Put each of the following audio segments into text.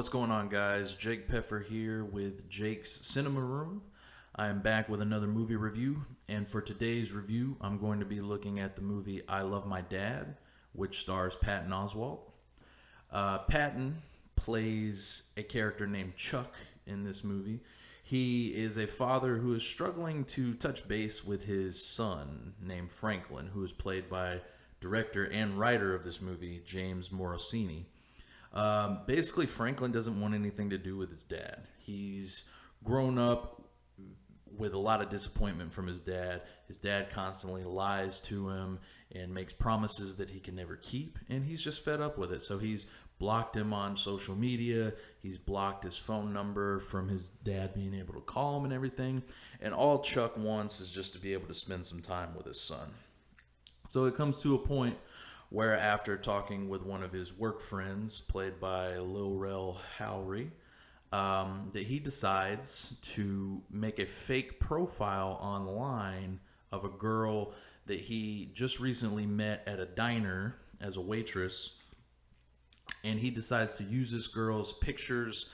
What's going on, guys? Jake Peffer here with Jake's Cinema Room. I am back with another movie review, and for today's review, I'm going to be looking at the movie I Love My Dad, which stars Patton Oswalt. Patton plays a character named Chuck in this movie. He is a father who is struggling to touch base with his son named Franklin, who is played by director and writer of this movie, James Morosini. Basically, Franklin doesn't want anything to do with his dad. He's grown up with a lot of disappointment from his dad. His dad constantly lies to him and makes promises that he can never keep, and he's just fed up with it. So he's blocked him on social media. He's blocked his phone number from his dad being able to call him and everything. And all Chuck wants is just to be able to spend some time with his son. So it comes to a point where, after talking with one of his work friends, played by Lil Rel Howrey, that he decides to make a fake profile online of a girl that he just recently met at a diner as a waitress. And he decides to use this girl's pictures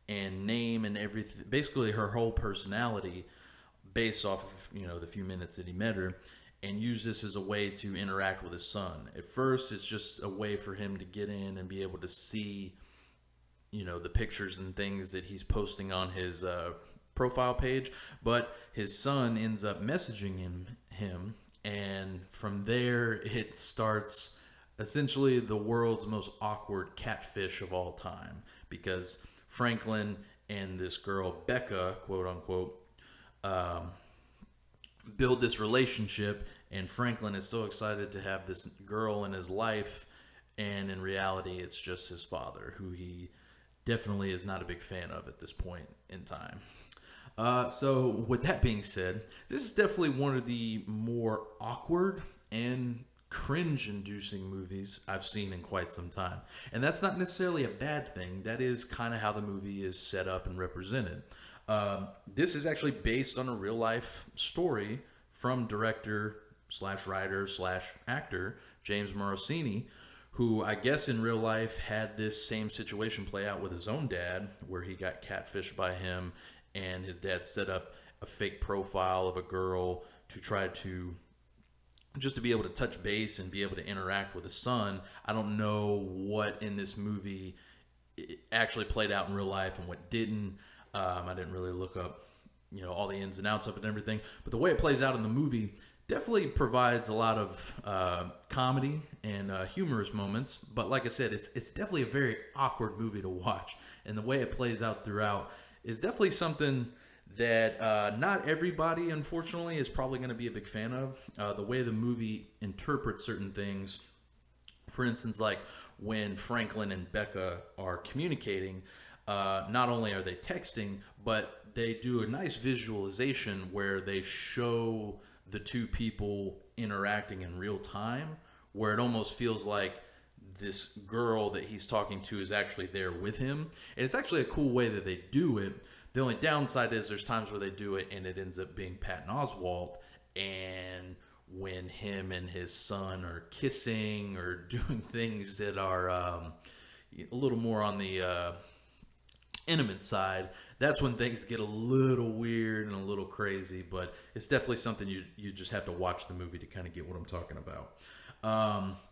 and name and everything, basically her whole personality, based off of, the few minutes that he met her, and use this as a way to interact with his son. At first, it's just a way for him to get in and be able to see, the pictures and things that he's posting on his profile page. But his son ends up messaging him, and from there, it starts essentially the world's most awkward catfish of all time, because Franklin and this girl, Becca, quote unquote, build this relationship, and Franklin is so excited to have this girl in his life, and in reality it's just his father, who he definitely is not a big fan of at this point in time. So with that being said, this is definitely one of the more awkward and cringe-inducing movies I've seen in quite some time. And that's not necessarily a bad thing. That is kind of how the movie is set up and represented. This is actually based on a real-life story from director/writer/actor James Morosini, who I guess in real life had this same situation play out with his own dad, where he got catfished by him, and his dad set up a fake profile of a girl to try to just to be able to touch base and be able to interact with his son. I don't know what in this movie actually played out in real life and what didn't. I didn't really look up, all the ins and outs of it and everything. But the way it plays out in the movie definitely provides a lot of comedy and humorous moments. But like I said, it's definitely a very awkward movie to watch. And the way it plays out throughout is definitely something that not everybody, unfortunately, is probably going to be a big fan of. The way the movie interprets certain things, for instance, like when Franklin and Becca are communicating, not only are they texting, but they do a nice visualization where they show the two people interacting in real time, where it almost feels like this girl that he's talking to is actually there with him. And it's actually a cool way that they do it. The only downside is there's times where they do it and it ends up being Patton Oswalt, and when him and his son are kissing or doing things that are a little more on the intimate side, that's when things get a little weird and a little crazy. But it's definitely something you just have to watch the movie to kind of get what I'm talking about.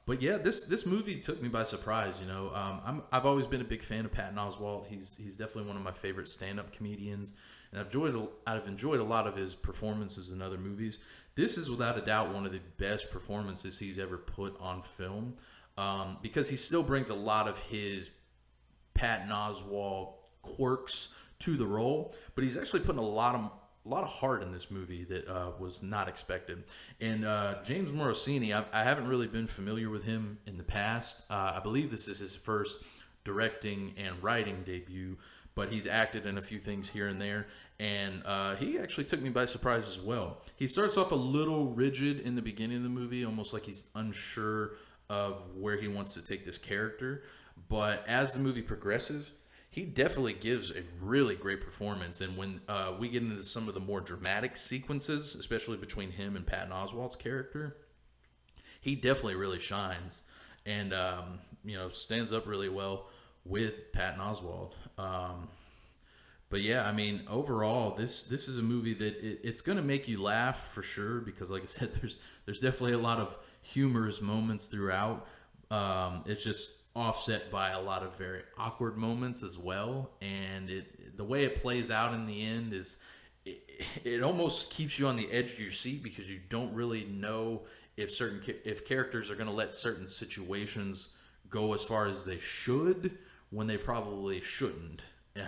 But yeah, this movie took me by surprise. I've always been a big fan of Patton Oswalt. He's definitely one of my favorite stand-up comedians, and I've enjoyed a lot of his performances in other movies. This is without a doubt one of the best performances he's ever put on film, because he still brings a lot of his Patton Oswalt quirks to the role, but he's actually putting a lot of heart in this movie that was not expected. And James Morosini, I haven't really been familiar with him in the past. I believe this is his first directing and writing debut, but he's acted in a few things here and there, and he actually took me by surprise as well. He starts off a little rigid in the beginning of the movie, almost like he's unsure of where he wants to take this character, but as the movie progresses, he definitely gives a really great performance. And when we get into some of the more dramatic sequences, especially between him and Patton Oswalt's character, he definitely really shines and stands up really well with Patton Oswalt. But yeah, I mean, overall, this is a movie that it's going to make you laugh for sure because, like I said, there's definitely a lot of humorous moments throughout. It's just offset by a lot of very awkward moments as well, and the way it plays out in the end is it almost keeps you on the edge of your seat because you don't really know if characters are going to let certain situations go as far as they should when they probably shouldn't.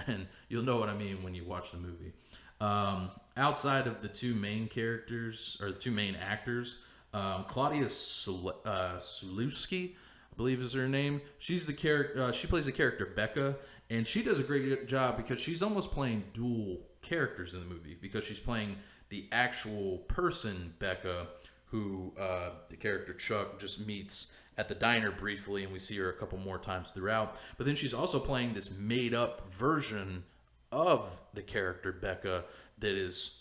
And you'll know what I mean when you watch the movie. Outside of the two main characters, or the two main actors, Claudia Sulewski, I believe is her name. She's the character. She plays the character Becca, and she does a great job because she's almost playing dual characters in the movie because she's playing the actual person Becca, who the character Chuck just meets at the diner briefly, and we see her a couple more times throughout. But then she's also playing this made-up version of the character Becca that is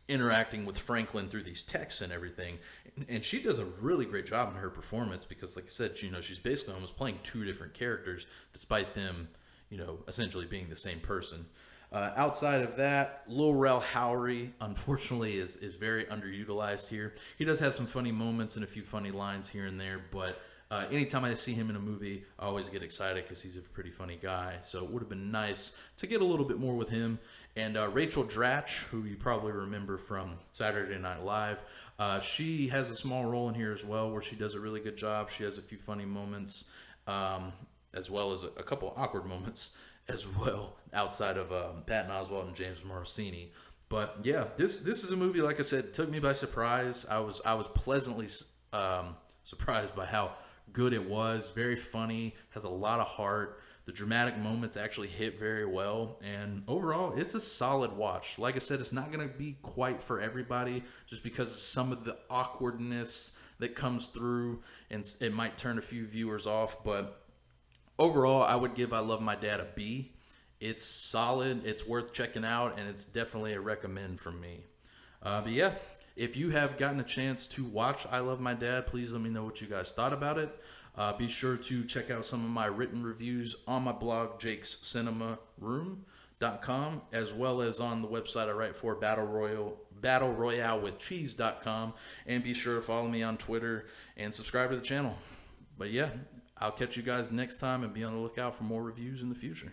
interacting with Franklin through these texts and everything. And she does a really great job in her performance because, like I said, she's basically almost playing two different characters despite them, essentially being the same person. Outside of that, Lil Rel Howrey, unfortunately, is very underutilized here. He does have some funny moments and a few funny lines here and there, but anytime I see him in a movie, I always get excited because he's a pretty funny guy. So it would have been nice to get a little bit more with him. And Rachel Dratch, who you probably remember from Saturday Night Live, she has a small role in here as well where she does a really good job. She has a few funny moments, as well as a couple awkward moments as well, outside of Patton Oswalt and James Morosini. But yeah, this is a movie, like I said, took me by surprise. I was pleasantly surprised by how good it was. Very funny, has a lot of heart. The dramatic moments actually hit very well, and overall, it's a solid watch. Like I said, it's not going to be quite for everybody, just because of some of the awkwardness that comes through, and it might turn a few viewers off, but overall, I would give I Love My Dad a B. It's solid, it's worth checking out, and it's definitely a recommend from me. But yeah, if you have gotten a chance to watch I Love My Dad, please let me know what you guys thought about it. Be sure to check out some of my written reviews on my blog, jakescinemaroom.com, as well as on the website I write for, battleroyalewithcheese.com. And be sure to follow me on Twitter and subscribe to the channel. But yeah, I'll catch you guys next time and be on the lookout for more reviews in the future.